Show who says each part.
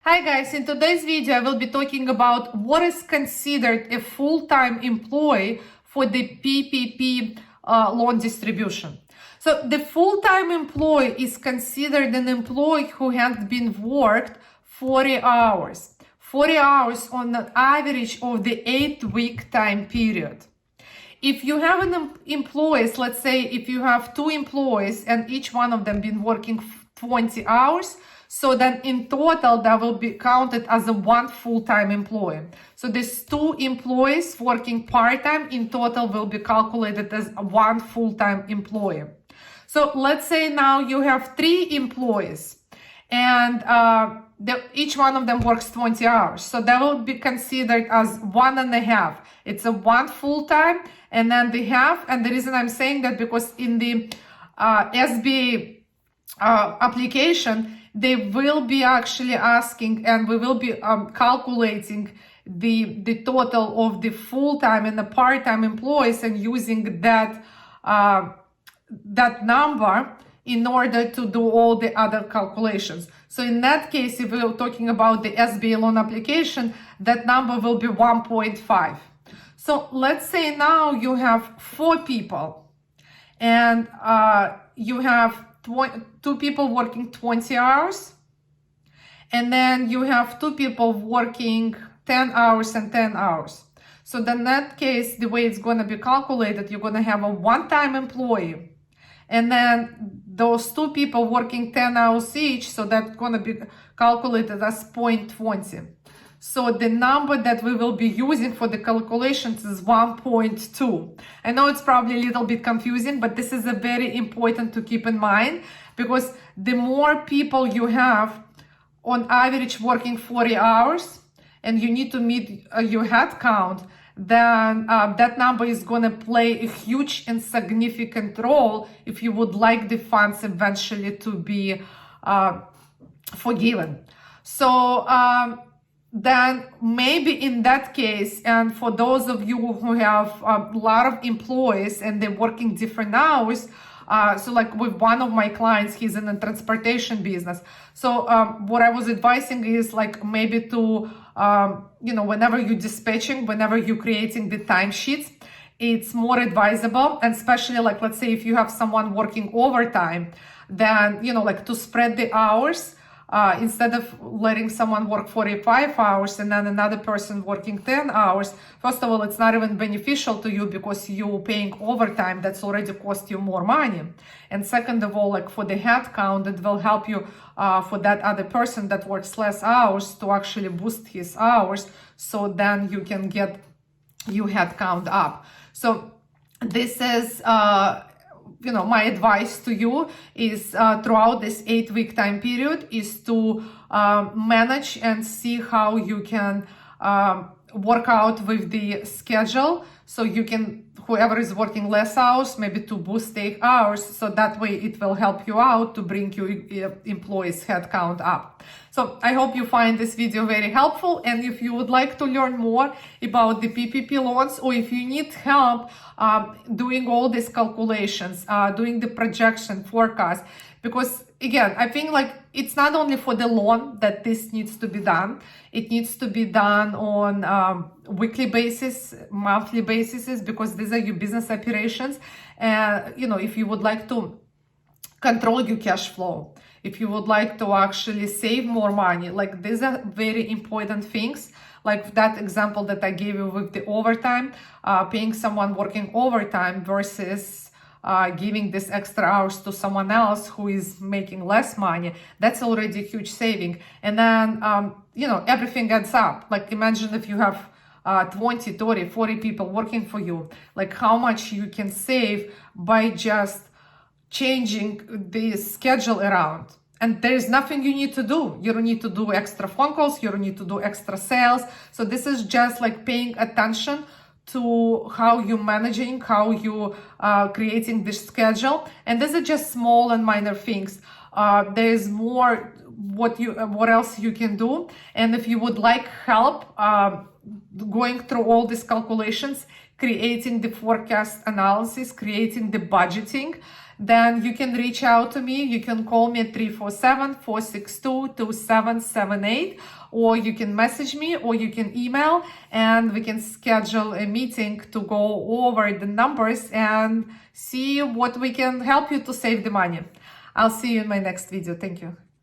Speaker 1: Hi guys, in today's video I will be talking about what is considered a full-time employee for the PPP loan distribution. So the full-time employee is considered an employee who has been worked 40 hours. 40 hours on the average of the 8-week time period. If you have an employees, let's say if you have 2 employees and each one of them been working 20 hours, so then in total that will be counted as a one full-time employee. So these 2 employees working part-time in total will be calculated as one full-time employee. So let's say now you have 3 employees and each one of them works 20 hours. So that will be considered as 1.5. It's a one full-time and then the half. And the reason I'm saying that because in the SBA application, they will be actually asking and we will be calculating the total of the full-time and the part-time employees and using that number in order to do all the other calculations. So in that case, if we're talking about the SBA loan application, that number will be 1.5. So let's say now you have 4 people and you have 2 people working 20 hours, and then you have 2 people working 10 hours and 10 hours. So then in that case, the way it's going to be calculated, you're going to have a one-time employee, and then those 2 people working 10 hours each, so that's going to be calculated as 0.20. So the number that we will be using for the calculations is 1.2. I know it's probably a little bit confusing, but this is a very important to keep in mind because the more people you have on average working 40 hours and you need to meet your head count, then that number is going to play a huge and significant role if you would like the funds eventually to be forgiven. So then maybe in that case, and for those of you who have a lot of employees and they're working different hours, so like with one of my clients, he's in the transportation business. So what I was advising is like maybe to, whenever you're dispatching, whenever you're creating the timesheets, it's more advisable. And especially like, let's say if you have someone working overtime, then, like to spread the hours. Instead of letting someone work 45 hours and then another person working 10 hours, first of all, it's not even beneficial to you because you're paying overtime that's already cost you more money. And second of all, like for the head count, it will help you for that other person that works less hours to actually boost his hours. So then you can get your head count up. So this is my advice to you is throughout this 8-week time period is to manage and see how you can work out with the schedule. So you can, whoever is working less hours, maybe to boost their hours. So that way it will help you out to bring your employees' headcount up. So I hope you find this video very helpful. And if you would like to learn more about the PPP loans, or if you need help doing all these calculations, doing the projection forecast, because again, I think like it's not only for the loan that this needs to be done. It needs to be done on weekly basis, monthly basis, because these are your business operations. And, if you would like to control your cash flow, if you would like to actually save more money, like these are very important things. Like that example that I gave you with the overtime, paying someone working overtime versus giving this extra hours to someone else who is making less money, that's already a huge saving. And then, everything adds up. Like imagine if you have 20, 30, 40 people working for you, like how much you can save by just changing the schedule around. And there's nothing you need to do. You don't need to do extra phone calls. You don't need to do extra sales. So this is just like paying attention to how you're managing, how you creating this schedule. And these are just small and minor things. There's more what else you can do. And if you would like help going through all these calculations, creating the forecast analysis, creating the budgeting, then you can reach out to me. You can call me at 347-462-2778, or you can message me, or you can email, and we can schedule a meeting to go over the numbers and see what we can help you to save the money. I'll see you in my next video. Thank you.